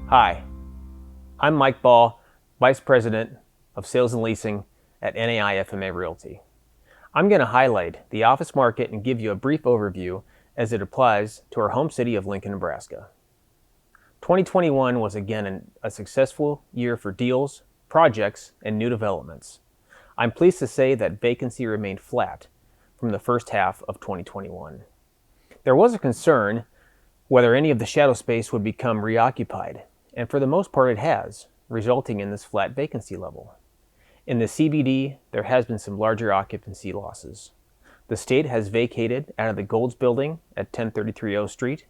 Hi, I'm Mike Ball, Vice President of Sales and Leasing at NAI FMA Realty. I'm going to highlight the office market and give you a brief overview as it applies to our home city of Lincoln, Nebraska. 2021 was again a successful year for deals, projects, and new developments. I'm pleased to say that vacancy remained flat from the first half of 2021. There was a concern whether any of the shadow space would become reoccupied, and for the most part it has, resulting in this flat vacancy level. In the CBD, there has been some larger occupancy losses. The state has vacated out of the Golds building at 1033 O Street.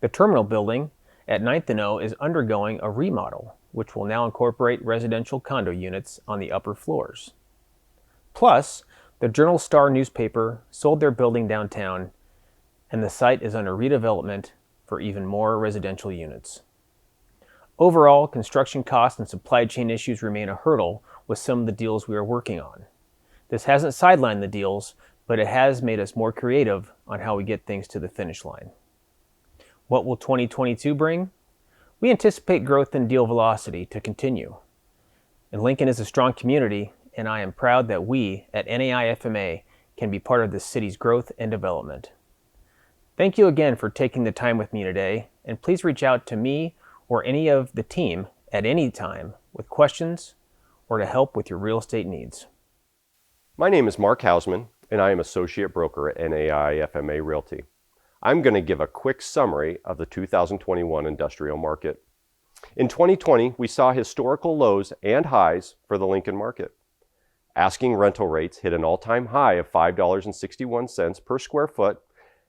The Terminal building at 9th and O is undergoing a remodel, which will now incorporate residential condo units on the upper floors. Plus, the Journal-Star newspaper sold their building downtown, and the site is under redevelopment for even more residential units. Overall, construction costs and supply chain issues remain a hurdle with some of the deals we are working on. This hasn't sidelined the deals, but it has made us more creative on how we get things to the finish line. What will 2022 bring? We anticipate growth in deal velocity to continue. And Lincoln is a strong community, and I am proud that we at NAI FMA can be part of this city's growth and development. Thank you again for taking the time with me today, and please reach out to me or any of the team at any time with questions or to help with your real estate needs. My name is Mark Hausman, and I am Associate Broker at NAI FMA Realty. I'm going to give a quick summary of the 2021 industrial market. In 2020, we saw historical lows and highs for the Lincoln market. Asking rental rates hit an all-time high of $5.61 per square foot,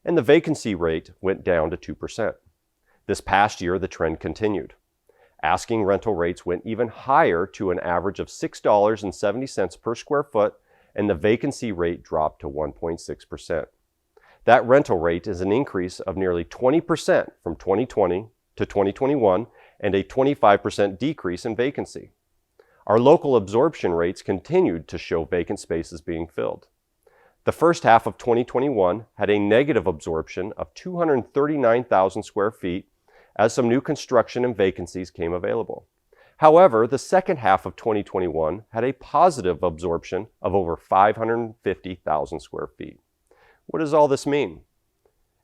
and the vacancy rate went down to 2%. This past year, the trend continued. Asking rental rates went even higher to an average of $6.70 per square foot, and the vacancy rate dropped to 1.6%. That rental rate is an increase of nearly 20% from 2020 to 2021 and a 25% decrease in vacancy. Our local absorption rates continued to show vacant spaces being filled. The first half of 2021 had a negative absorption of 239,000 square feet as some new construction and vacancies came available. However, the second half of 2021 had a positive absorption of over 550,000 square feet. What does all this mean?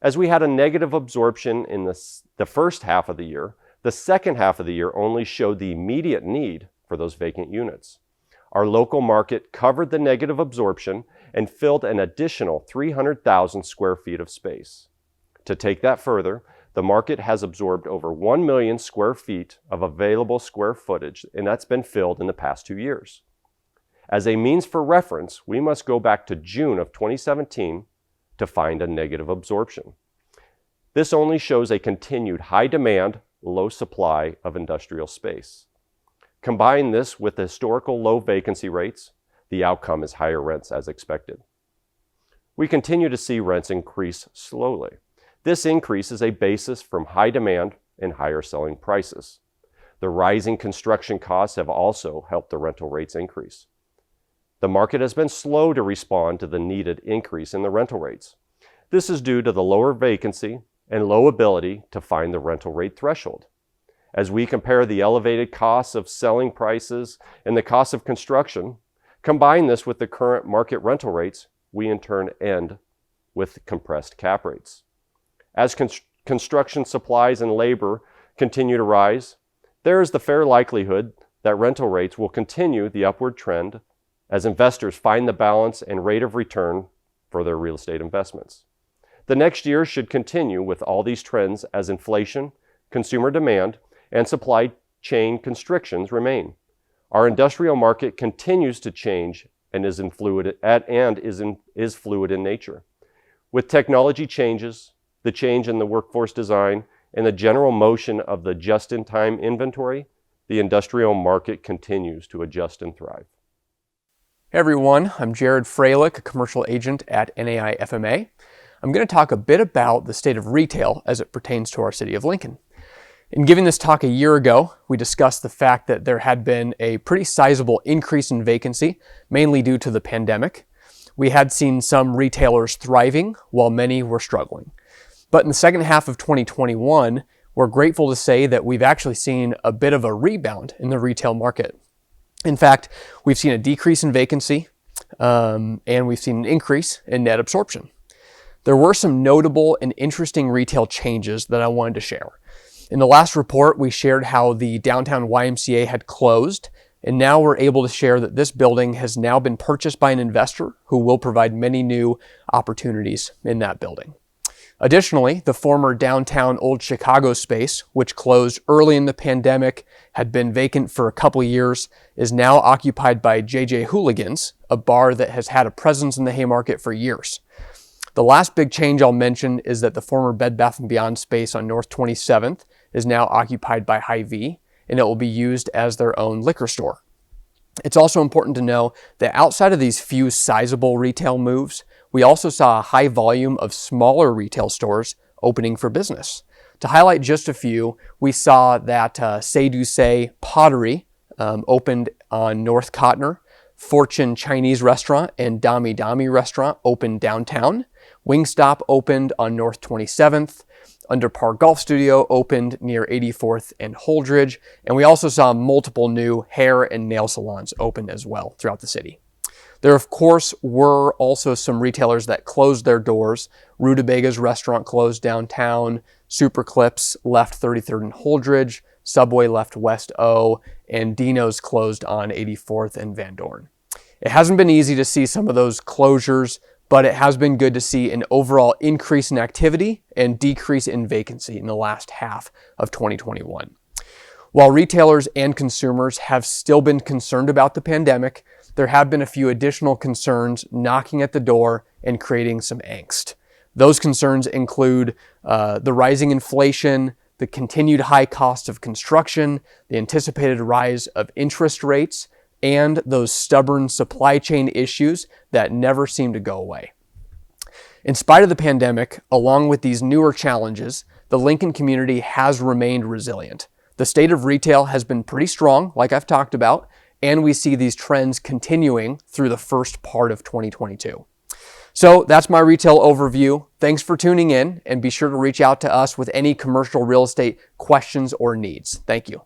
As we had a negative absorption in the first half of the year, the second half of the year only showed the immediate need for those vacant units. Our local market covered the negative absorption and filled an additional 300,000 square feet of space. To take that further, the market has absorbed over 1 million square feet of available square footage, and that's been filled in the past 2 years. As a means for reference, we must go back to June of 2017 to find a negative absorption. This only shows a continued high demand, low supply of industrial space. Combine this with the historical low vacancy rates, the outcome is higher rents as expected. We continue to see rents increase slowly. This increase is a basis from high demand and higher selling prices. The rising construction costs have also helped the rental rates increase. The market has been slow to respond to the needed increase in the rental rates. This is due to the lower vacancy and low ability to find the rental rate threshold. As we compare the elevated costs of selling prices and the cost of construction, combine this with the current market rental rates, we in turn end with compressed cap rates. As construction supplies and labor continue to rise, there is the fair likelihood that rental rates will continue the upward trend as investors find the balance and rate of return for their real estate investments. The next year should continue with all these trends as inflation, consumer demand, and supply chain constrictions remain. Our industrial market continues to change and is fluid in nature. With technology changes, the change in the workforce design, and the general motion of the just-in-time inventory, the industrial market continues to adjust and thrive. Hey everyone, I'm Jared Freilich, a commercial agent at NAI FMA. I'm going to talk a bit about the state of retail as it pertains to our city of Lincoln. In giving this talk a year ago, we discussed the fact that there had been a pretty sizable increase in vacancy, mainly due to the pandemic. We had seen some retailers thriving while many were struggling. But in the second half of 2021, we're grateful to say that we've actually seen a bit of a rebound in the retail market. In fact, we've seen a decrease in vacancy, and we've seen an increase in net absorption. There were some notable and interesting retail changes that I wanted to share. In the last report, we shared how the downtown YMCA had closed, and now we're able to share that this building has now been purchased by an investor who will provide many new opportunities in that building. Additionally, the former downtown Old Chicago space, which closed early in the pandemic, had been vacant for a couple years, is now occupied by JJ Hooligans, a bar that has had a presence in the Haymarket for years. The last big change I'll mention is that the former Bed Bath & Beyond space on North 27th is now occupied by Hy-Vee, and it will be used as their own liquor store. It's also important to know that outside of these few sizable retail moves, we also saw a high volume of smaller retail stores opening for business. To highlight just a few, we saw that Say Do Say Pottery opened on North Cotner, Fortune Chinese Restaurant and Dami Dami Restaurant opened downtown, Wingstop opened on North 27th, Under Par Golf Studio opened near 84th and Holdridge, and we also saw multiple new hair and nail salons open as well throughout the city. There, of course, were also some retailers that closed their doors. Rutabaga's restaurant closed downtown, Super Clips left 33rd and Holdridge, Subway left West O, and Dino's closed on 84th and Van Dorn. It hasn't been easy to see some of those closures, but it has been good to see an overall increase in activity and decrease in vacancy in the last half of 2021. While retailers and consumers have still been concerned about the pandemic, there have been a few additional concerns knocking at the door and creating some angst. Those concerns include the rising inflation, the continued high cost of construction, the anticipated rise of interest rates, and those stubborn supply chain issues that never seem to go away. In spite of the pandemic, along with these newer challenges, the Lincoln community has remained resilient. The state of retail has been pretty strong, like I've talked about, and we see these trends continuing through the first part of 2022. So that's my retail overview. Thanks for tuning in, and be sure to reach out to us with any commercial real estate questions or needs. Thank you.